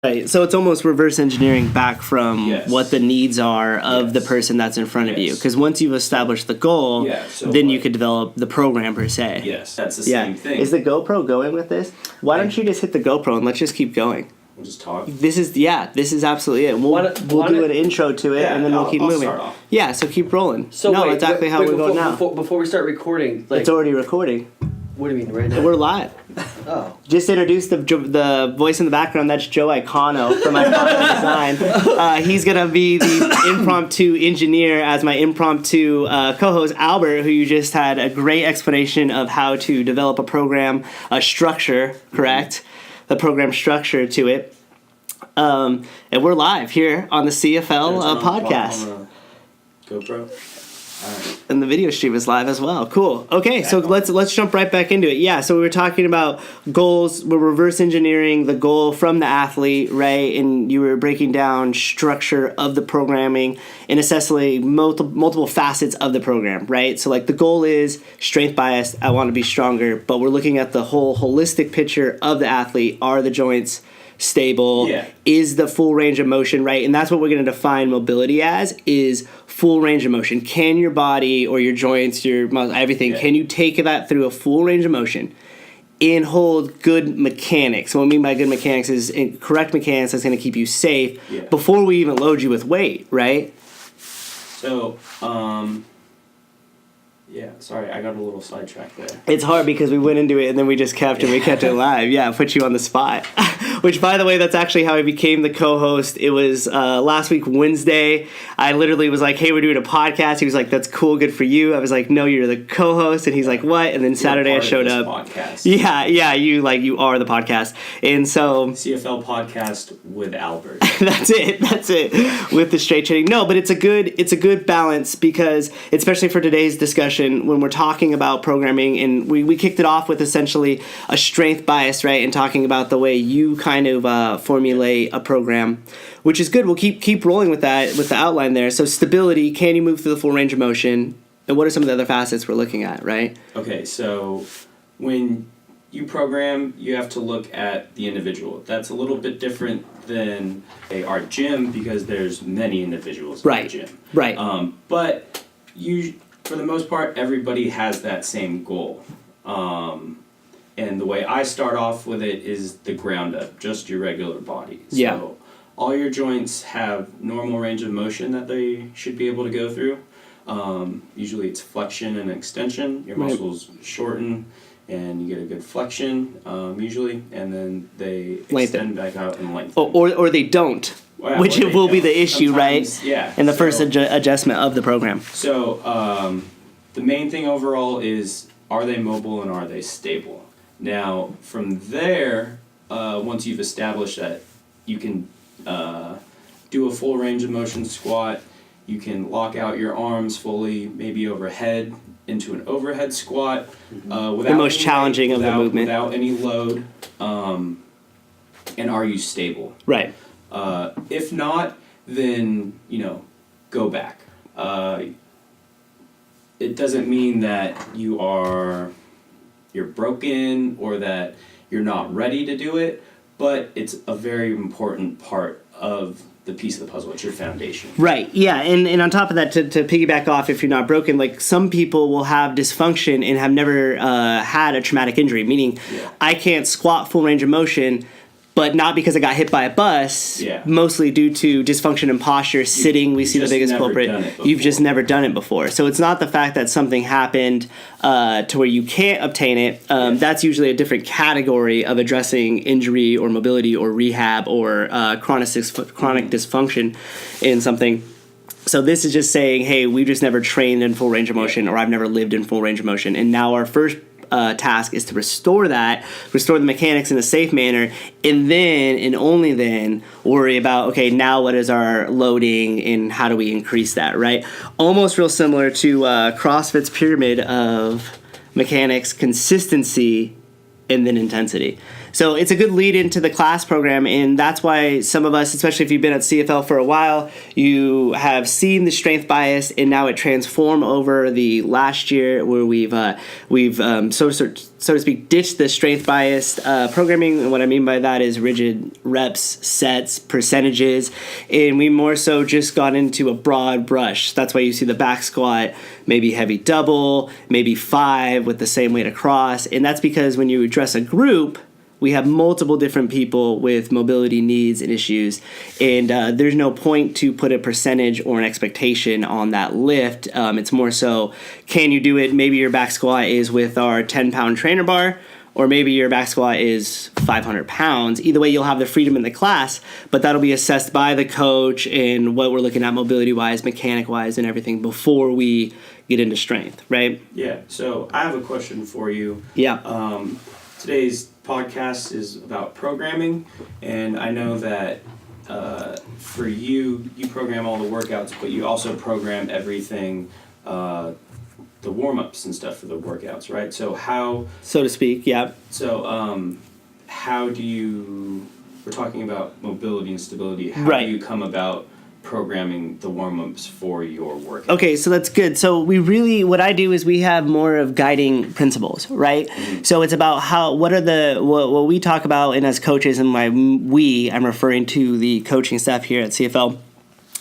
Right, so it's almost reverse engineering back from Yes. what the needs are of Yes. the person that's in front of you. Yes. Because once you've established the goal, so then you like- could develop the program per se. Yes, that's the Yeah. same thing. Is the GoPro going with this? Why don't you just hit the GoPro and let's just keep going? We'll just talk. This is absolutely it. We'll do an intro to it and then we'll keep moving. Start off. Yeah, so keep rolling. So no, wait, exactly how wait, we're going now. Before we start recording, like, It's already recording. what do you mean right now? We're live. Oh. Just introduce the voice in the background. That's Joe Icono from Icono Design. He's gonna be the impromptu engineer as my impromptu co-host Albert, who you just had a great explanation of how to develop a program, a structure, correct? The program structure to it. And we're live here on the CFL podcast. GoPro. All right. And the video stream is live as well. Cool. Okay, so let's jump right back into it. Yeah, so we were talking about goals. We're reverse engineering the goal from the athlete, right? And you were breaking down structure of the programming and assessing multiple facets of the program, right? So like the goal is strength bias. I want to be stronger, but we're looking at the whole holistic picture of the athlete. Are the joints stable? Yeah. Is the full range of motion, right? And that's what we're going to define mobility as, is full range of motion. Can your body or your joints, your muscle, everything, can you take that through a full range of motion and hold good mechanics? What I mean by good mechanics is correct mechanics that's going to keep you safe before we even load you with weight, right? So, yeah, sorry, I got a little sidetracked there. It's hard because we went into it and then we just kept it live. Yeah, put you on the spot. Which, by the way, that's actually how I became the co-host. It was last week, Wednesday. I literally was like, hey, we're doing a podcast. He was like, that's cool, good for you. I was like, no, you're the co-host. And he's like, what? And then Saturday I showed up. Podcast. Yeah, you are the podcast. And so CFL podcast with Albert. that's it. With the straight training. No, but it's a good balance because, especially for today's discussion, when we're talking about programming, and we kicked it off with essentially a strength bias, right? And talking about the way you kind of formulate a program, which is good. We'll keep rolling with that, with the outline there. So stability, can you move through the full range of motion? And what are some of the other facets we're looking at, right? Okay, so when you program, you have to look at the individual. That's a little bit different than our gym because there's many individuals in the gym. Right. But for the most part, everybody has that same goal. And the way I start off with it is the ground up, just your regular body. So all your joints have normal range of motion that they should be able to go through. Usually it's flexion and extension. Your muscles shorten and you get a good flexion usually, and then they extend back out and lengthen. Or they don't. Well, which will be the issue, right? Yeah. In the first adjustment of the program. So the main thing overall is, are they mobile and are they stable? Now, from there, once you've established that, you can do a full range of motion squat. You can lock out your arms fully, maybe overhead, into an overhead squat. Without the most challenging of the movement. Without any load. And are you stable? Right. If not, then, go back. It doesn't mean that you're broken or that you're not ready to do it, but it's a very important part of the piece of the puzzle. It's your foundation. Right, yeah, and on top of that, to piggyback off, if you're not broken, like some people will have dysfunction and have never had a traumatic injury, meaning I can't squat full range of motion, but not because I got hit by a bus, mostly due to dysfunction in posture, sitting, we see the biggest culprit. You've just never done it before. So it's not the fact that something happened to where you can't obtain it. That's usually a different category of addressing injury or mobility or rehab or chronic dysfunction in something. So this is just saying, hey, we've just never trained in full range of motion, or I've never lived in full range of motion. And now our first task is to restore the mechanics in a safe manner, and then and only then worry about, okay, now what is our loading and how do we increase that, right? Almost real similar to CrossFit's pyramid of mechanics, consistency, and then intensity. So it's a good lead into the class program, and that's why some of us, especially if you've been at CFL for a while, you have seen the strength bias, and now it transformed over the last year where we've so to speak ditched the strength biased programming. And what I mean by that is rigid reps, sets, percentages, and we more so just got into a broad brush. That's why you see the back squat, maybe heavy double, maybe 5 with the same weight across, and that's because when you address a group, we have multiple different people with mobility needs and issues, and there's no point to put a percentage or an expectation on that lift. It's more so, can you do it? Maybe your back squat is with our 10-pound trainer bar, or maybe your back squat is 500 pounds. Either way, you'll have the freedom in the class, but that'll be assessed by the coach and what we're looking at mobility-wise, mechanic-wise, and everything before we get into strength, right? Yeah, so I have a question for you. Yeah. Today's podcast is about programming, and I know that for you program all the workouts, but you also program everything, the warm-ups and stuff for the workouts, right? So how... So to speak, yeah. So how do you... We're talking about mobility and stability. How Right. do you come about programming the warm-ups for your workout? Okay, so that's good. So what I do is we have more of guiding principles, right? Mm-hmm. So it's about what we talk about, and as coaches, and I'm referring to the coaching staff here at CFL.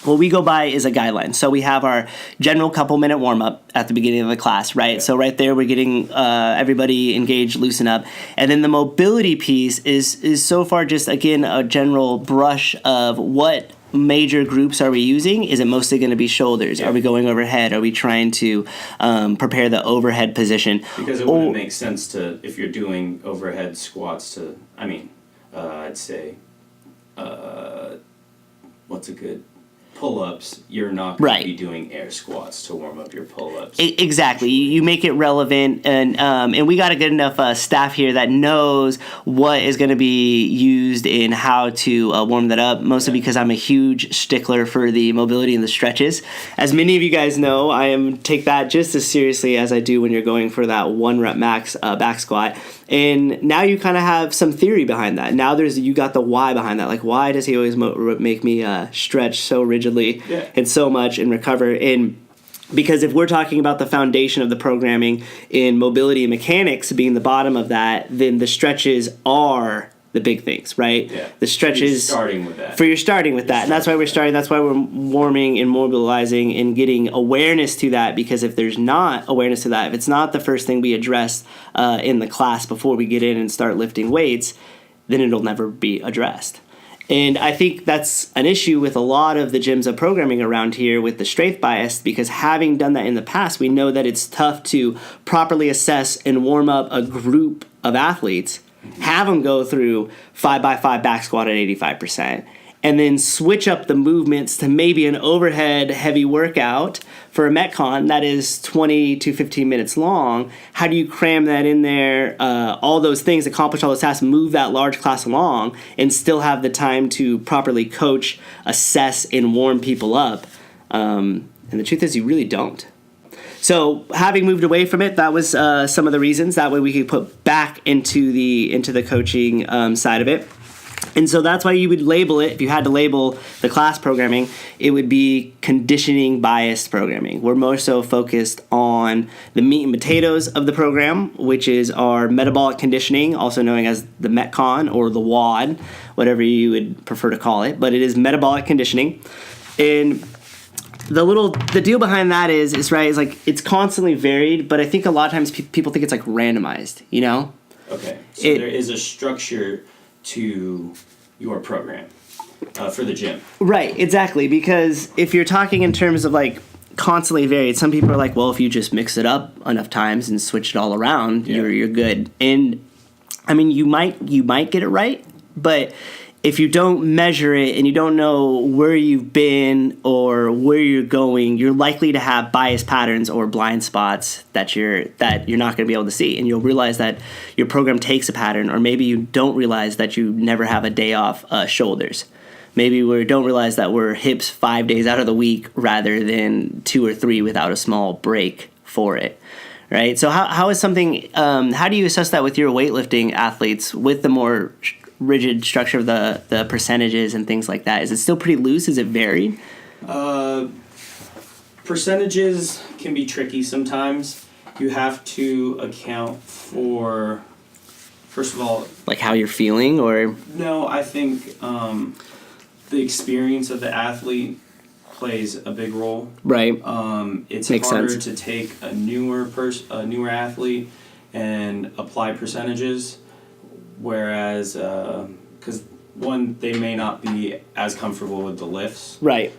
What we go by is a guideline. So we have our general couple-minute warm-up at the beginning of the class, right? Yeah. So right there, we're getting everybody engaged, loosen up. And then the mobility piece is so far just, again, a general brush of what major groups are we using? Is it mostly going to be shoulders? Yeah. Are we going overhead? Are we trying to prepare the overhead position? Because it wouldn't make sense to, if you're doing overhead squats I'd say, what's a good... pull-ups, you're not going to be doing air squats to warm up your pull-ups. Exactly. You make it relevant, and we got a good enough staff here that knows what is going to be used and how to warm that up, mostly because I'm a huge stickler for the mobility and the stretches. As many of you guys know, take that just as seriously as I do when you're going for that 1-rep max back squat. And now you kind of have some theory behind that. Now you got the why behind that. Like, why does he always make me stretch so rigidly and so much and recover? And because if we're talking about the foundation of the programming in mobility and mechanics being the bottom of that, then the stretches are the big things, right? Yeah. The stretches. You're starting with that. You're starting with that. And that's why we're starting. That's why we're warming and mobilizing and getting awareness to that, because if there's not awareness to that, if it's not the first thing we address in the class before we get in and start lifting weights, then it'll never be addressed. And I think that's an issue with a lot of the gyms of programming around here with the strength bias, because having done that in the past, we know that it's tough to properly assess and warm up a group of athletes, have them go through 5x5 back squat at 85%, and then switch up the movements to maybe an overhead heavy workout for a Metcon that is 20 to 15 minutes long. How do you cram that in there, all those things, accomplish all those tasks, move that large class along, and still have the time to properly coach, assess, and warm people up? And the truth is, you really don't. So having moved away from it, that was some of the reasons. That way we could put back into the coaching side of it. And so that's why you would label it, if you had to label the class programming, it would be conditioning biased programming. We're more so focused on the meat and potatoes of the program, which is our metabolic conditioning, also known as the Metcon or the WOD, whatever you would prefer to call it. But it is metabolic conditioning. And the deal behind that is like it's constantly varied, but I think a lot of times people think it's like randomized, you know? Okay, so there is a structure to your program for the gym. Right, exactly, because if you're talking in terms of like constantly varied, some people are like, well, if you just mix it up enough times and switch it all around, you're good. And I mean, you might get it right, but if you don't measure it and you don't know where you've been or where you're going, you're likely to have bias patterns or blind spots that you're not going to be able to see. And you'll realize that your program takes a pattern, or maybe you don't realize that you never have a day off shoulders. Maybe we don't realize that we're hips 5 days out of the week rather than 2 or 3 without a small break for it, right? So how is something, how do you assess that with your weightlifting athletes with the more rigid structure of the percentages and things like that? Is it still pretty loose? Is it varied? Percentages can be tricky sometimes. You have to account for, first of all, Like how you're feeling, or? no, I think the experience of the athlete plays a big role. Right. It's Makes harder sense. to take a newer athlete and apply percentages, whereas because one, they may not be as comfortable with the lifts. Right.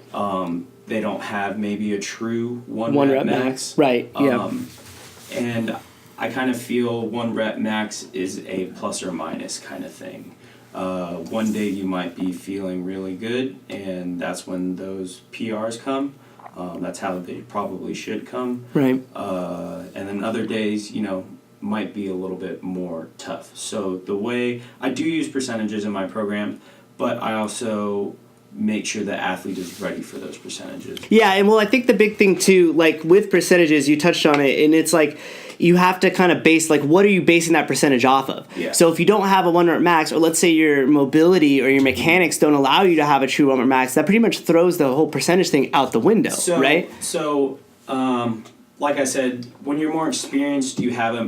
They don't have maybe a true one Rep max. Right. Yeah. And I kind of feel 1 rep max is a plus or minus kind of thing. One day you might be feeling really good, and that's when those PRs come. That's how they probably should come. Right. And then other days, might be a little bit more tough. So the way I do use percentages in my program, but I also make sure the athlete is ready for those percentages. Yeah, and well, I think the big thing too, like with percentages, you touched on it, and it's like you have to kind of base, like, what are you basing that percentage off of? Yeah. So if you don't have a 1 rep max, or let's say your mobility or your mechanics don't allow you to have a true 1 rep max, that pretty much throws the whole percentage thing out the window, right? So, like I said, when you're more experienced, you have a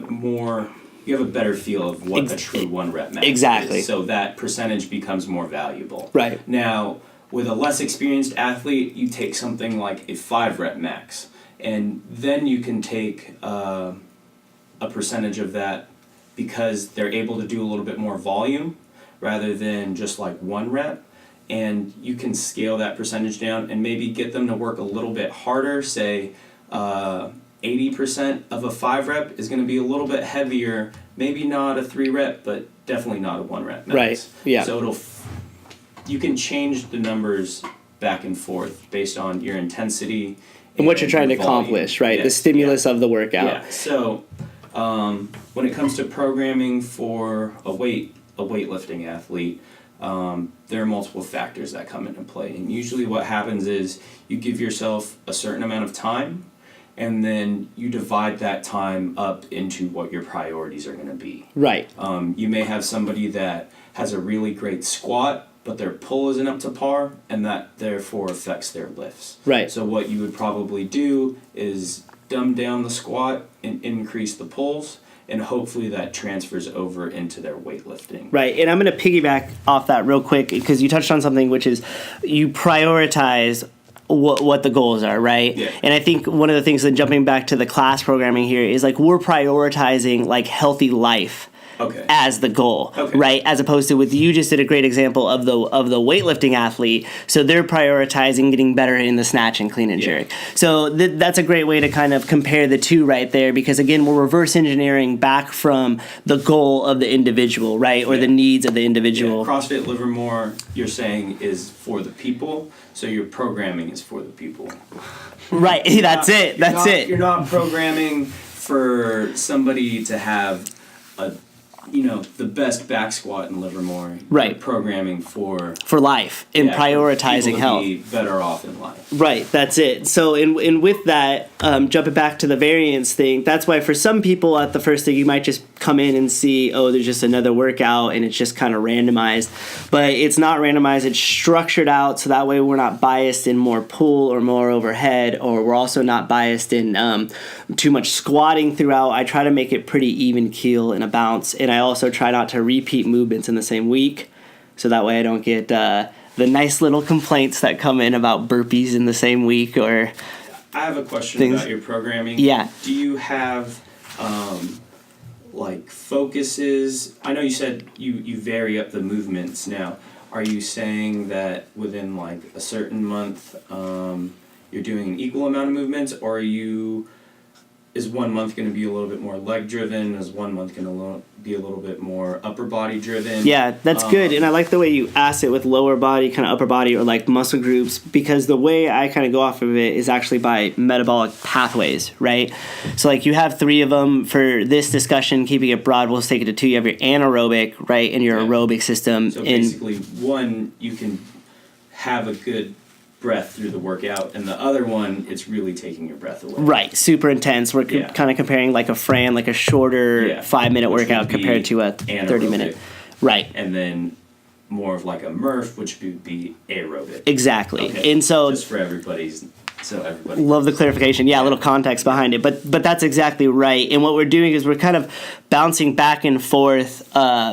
better feel of what a true 1 rep max Exactly. is. So that percentage becomes more valuable. Right. Now, with a less experienced athlete, you take something like a 5 rep max, and then you can take a percentage of that because they're able to do a little bit more volume rather than just like 1 rep, and you can scale that percentage down and maybe get them to work a little bit harder. Say 80% of a 5 rep is going to be a little bit heavier, maybe not a 3 rep, but definitely not a 1 rep max. Right, yeah. So you can change the numbers back and forth based on your intensity And what you're trying to your volume. accomplish, right? Yes, The stimulus of the workout. Yeah. So when it comes to programming for a weightlifting athlete, there are multiple factors that come into play. And usually what happens is you give yourself a certain amount of time, and then you divide that time up into what your priorities are going to be. Right. You may have somebody that has a really great squat, but their pull isn't up to par, and that therefore affects their lifts. Right. So what you would probably do is dumb down the squat and increase the pulls, and hopefully that transfers over into their weightlifting. Right, and I'm going to piggyback off that real quick because you touched on something, which is you prioritize what the goals are, right? Yeah. And I think one of the things, then jumping back to the class programming here, is like we're prioritizing like healthy life. Okay. As the goal, Okay. right? As opposed to with you just did a great example of the weightlifting athlete. So they're prioritizing getting better in the snatch and clean and jerk. So that's a great way to kind of compare the two right there, because again, we're reverse engineering back from the goal of the individual, right? Or the needs of the individual. Yeah. CrossFit Livermore, you're saying, is for the people, so your programming is for the people. Right, that's it. You're not programming for somebody to have the best back squat in Livermore. Right. You're programming for life and prioritizing people to health. be better off in life. Right, that's it. So, and with that, jumping back to the variance thing, that's why for some people at the first thing, you might just come in and see, oh, there's just another workout, and it's just kind of randomized. But it's not randomized, it's structured out, so that way we're not biased in more pull or more overhead, or we're also not biased in too much squatting throughout. I try to make it pretty even keel and a bounce, and I also try not to repeat movements in the same week, so that way I don't get the nice little complaints that come in about burpees in the same week. Or I have a question about your programming. Yeah. Do you have like focuses? I know you said you vary up the movements. Now, are you saying that within like a certain month you're doing an equal amount of movements, or is 1 month going to be a little bit more leg driven? Is 1 month going to be a little bit more upper body driven? Yeah, that's good. And I like the way you asked it with lower body, kind of upper body, or like muscle groups, because the way I kind of go off of it is actually by metabolic pathways, right? So like you have 3 of them for this discussion, keeping it broad, we'll take it to 2. You have your anaerobic, right, and your aerobic system. So basically, 1, you can have a good breath through the workout, and the other one, it's really taking your breath away. Right, super intense. We're kind of comparing like a Fran, like a shorter 5-minute workout compared to a 30-minute. Right. And then more of like a Murph, which would be aerobic. Exactly. Okay. And so just for everybody's, so everybody. Love the clarification. Yeah, a little context behind it. But that's exactly right. And what we're doing is we're kind of bouncing back and forth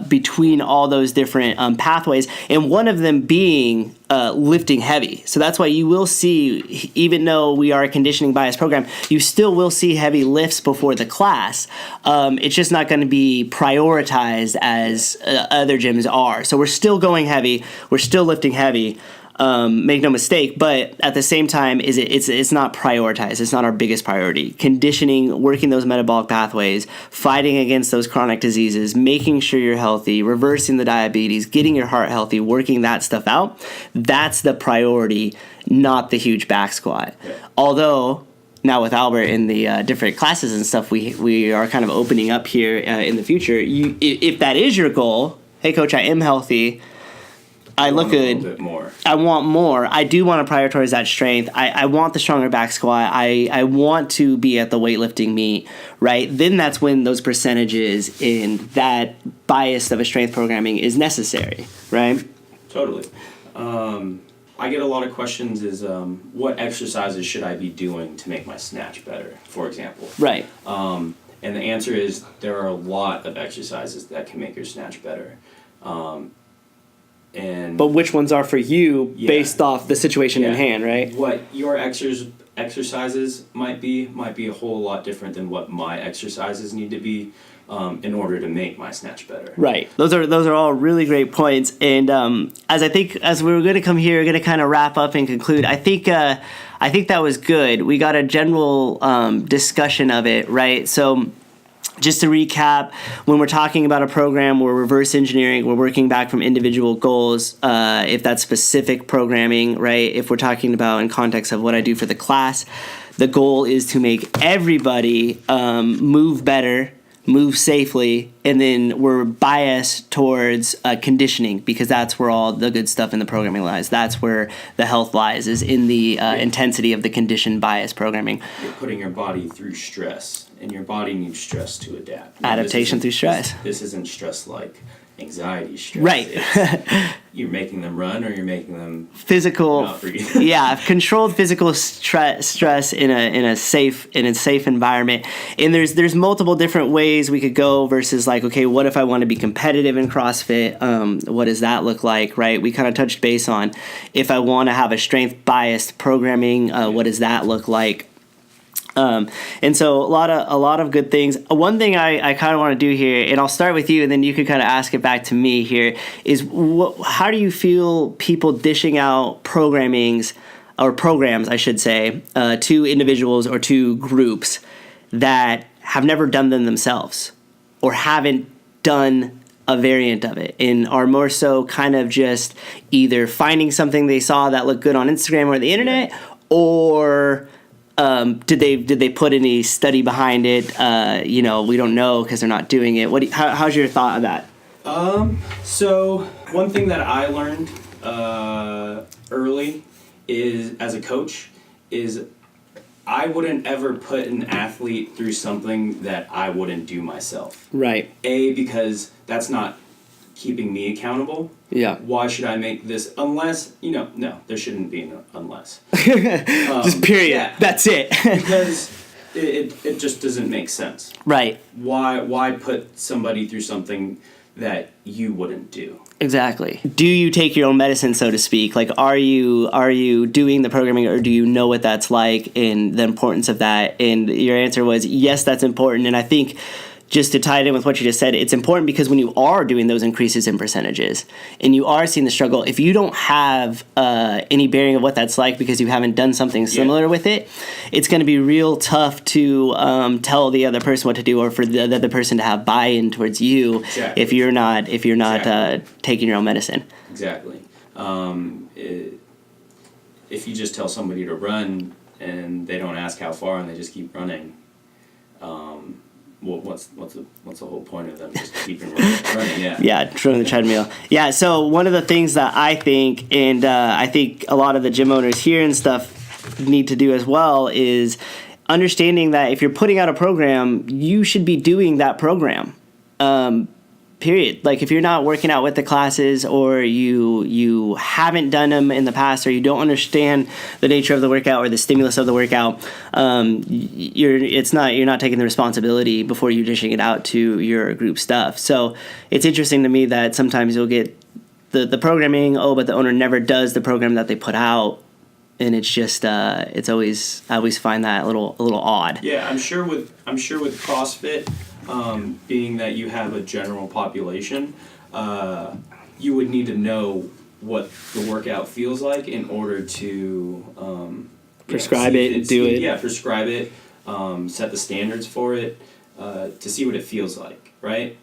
between all those different pathways, and one of them being lifting heavy. So that's why you will see, even though we are a conditioning bias program, you still will see heavy lifts before the class. It's just not going to be prioritized as other gyms are. So we're still going heavy. We're still lifting heavy. Make no mistake, but at the same time, it's not prioritized. It's not our biggest priority. Conditioning, working those metabolic pathways, fighting against those chronic diseases, making sure you're healthy, reversing the diabetes, getting your heart healthy, working that stuff out. That's the priority, not the huge back squat. Yeah. Although now with Albert in the different classes and stuff, we are kind of opening up here in the future. If that is your goal, hey coach, I am healthy. I look good. A little bit more. I want more. I do want to prioritize that strength. I want the stronger back squat. I want to be at the weightlifting meet, right? Then that's when those percentages in that bias of a strength programming is necessary, right? Totally. I get a lot of questions is what exercises should I be doing to make my snatch better, for example. Right. And the answer is there are a lot of exercises that can make your snatch better. But which ones are for you based off the situation in hand, right? What your exercises might be a whole lot different than what my exercises need to be in order to make my snatch better. Right. Those are all really great points. And as we were going to come here, we're going to kind of wrap up and conclude. I think that was good. We got a general discussion of it, right? So just to recap, when we're talking about a program, we're reverse engineering, we're working back from individual goals, if that's specific programming, right? If we're talking about in context of what I do for the class, the goal is to make everybody move better, move safely, and then we're biased towards conditioning because that's where all the good stuff in the programming lies. That's where the health lies, is in the intensity of the condition bias programming. You're putting your body through stress. And your body needs stress to adapt. Adaptation through stress. This isn't stress like anxiety stress. Right. You're making them run or you're making them physical. Not breathe. Yeah, controlled physical stress in a safe environment. And there's multiple different ways we could go versus like, okay, what if I want to be competitive in CrossFit? What does that look like, right? We kind of touched base on if I want to have a strength biased programming, what does that look like? And so a lot of good things. One thing I kind of want to do here, and I'll start with you, and then you can kind of ask it back to me here, is how do you feel people dishing out programs, I should say, to individuals or to groups that have never done them themselves or haven't done a variant of it and are more so kind of just either finding something they saw that looked good on Instagram or the internet, or did they put any study behind it? We don't know because they're not doing it. How's your thought of that? So one thing that I learned early is, as a coach, is I wouldn't ever put an athlete through something that I wouldn't do myself. Right. Because that's not keeping me accountable. Yeah. Why should I make this unless, no, there shouldn't be an unless. Just period. Yeah. That's it. Because it just doesn't make sense. Right. Why put somebody through something that you wouldn't do? Exactly. Do you take your own medicine, so to speak? Like, are you doing the programming, or do you know what that's like and the importance of that? And your answer was yes, that's important. And I think, just to tie it in with what you just said, it's important because when you are doing those increases in percentages and you are seeing the struggle, if you don't have any bearing of what that's like because you haven't done something similar with it, it's going to be real tough to tell the other person what to do, or for the other person to have buy-in towards you. Exactly. if you're not taking your own medicine. Exactly. If you just tell somebody to run and they don't ask how far and they just keep running, well, what's the whole point of them just keeping running? Yeah. Yeah, training the treadmill. Yeah, so one of the things that I think, and I think a lot of the gym owners here and stuff need to do as well, is understanding that if you're putting out a program, you should be doing that program. Period. Like if you're not working out with the classes, or you haven't done them in the past, or you don't understand the nature of the workout or the stimulus of the workout, you're not taking the responsibility before you're dishing it out to your group stuff. So it's interesting to me that sometimes you'll get the programming, but the owner never does the program that they put out. And it's just I always find that a little odd. Yeah, I'm sure with CrossFit, being that you have a general population, you would need to know what the workout feels like in order to Prescribe it, do it. Yeah, prescribe it, set the standards for it, to see what it feels like, right?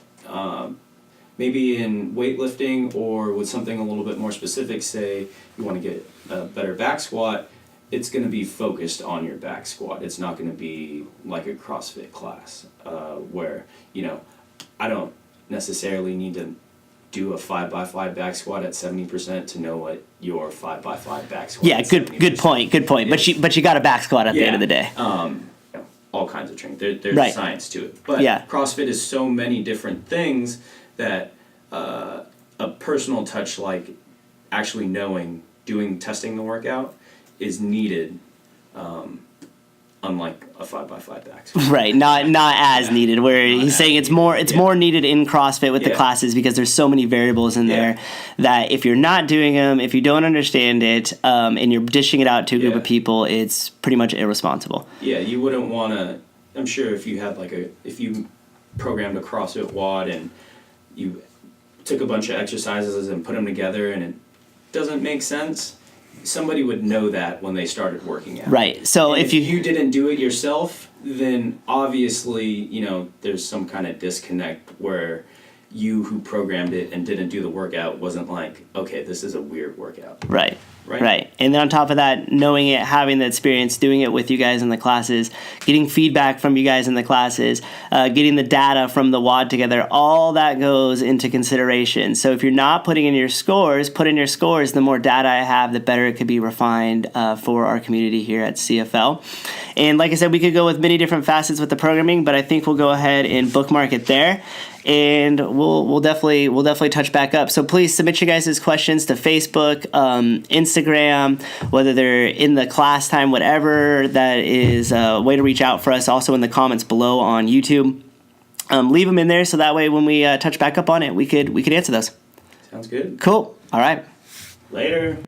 Maybe in weightlifting or with something a little bit more specific, say you want to get a better back squat, it's going to be focused on your back squat. It's not going to be like a CrossFit class where, I don't necessarily need to do a 5x5 back squat at 70% to know what your 5x5 back squat. Yeah, good point. But you got a back squat at the end of the day. All kinds of training. There's right. science to it. But CrossFit is so many different things that a personal touch, like actually testing the workout, is needed, unlike a 5x5 back squat. Right, not as needed. Where he's saying it's more needed in CrossFit with the classes, because there's so many variables in there that if you're not doing them, if you don't understand it, and you're dishing it out to a group of people, it's pretty much irresponsible. Yeah, you wouldn't want to. I'm sure if you had if you programmed a CrossFit WOD and you took a bunch of exercises and put them together and it doesn't make sense, somebody would know that when they started working out. Right. So if you didn't do it yourself, then obviously, there's some kind of disconnect where you who programmed it and didn't do the workout wasn't like, okay, this is a weird workout. Right. And then on top of that, knowing it, having the experience, doing it with you guys in the classes, getting feedback from you guys in the classes, getting the data from the WOD together, all that goes into consideration. So if you're not putting in your scores, put in your scores. The more data I have, the better it could be refined for our community here at CFL. And like I said, we could go with many different facets with the programming, but I think we'll go ahead and bookmark it there. And we'll definitely touch back up. So please submit your guys' questions to Facebook, Instagram, whether they're in the class time, whatever. That is a way to reach out for us. Also in the comments below on YouTube, leave them in there so that way when we touch back up on it, we could answer those. Sounds good. Cool. All right. Later.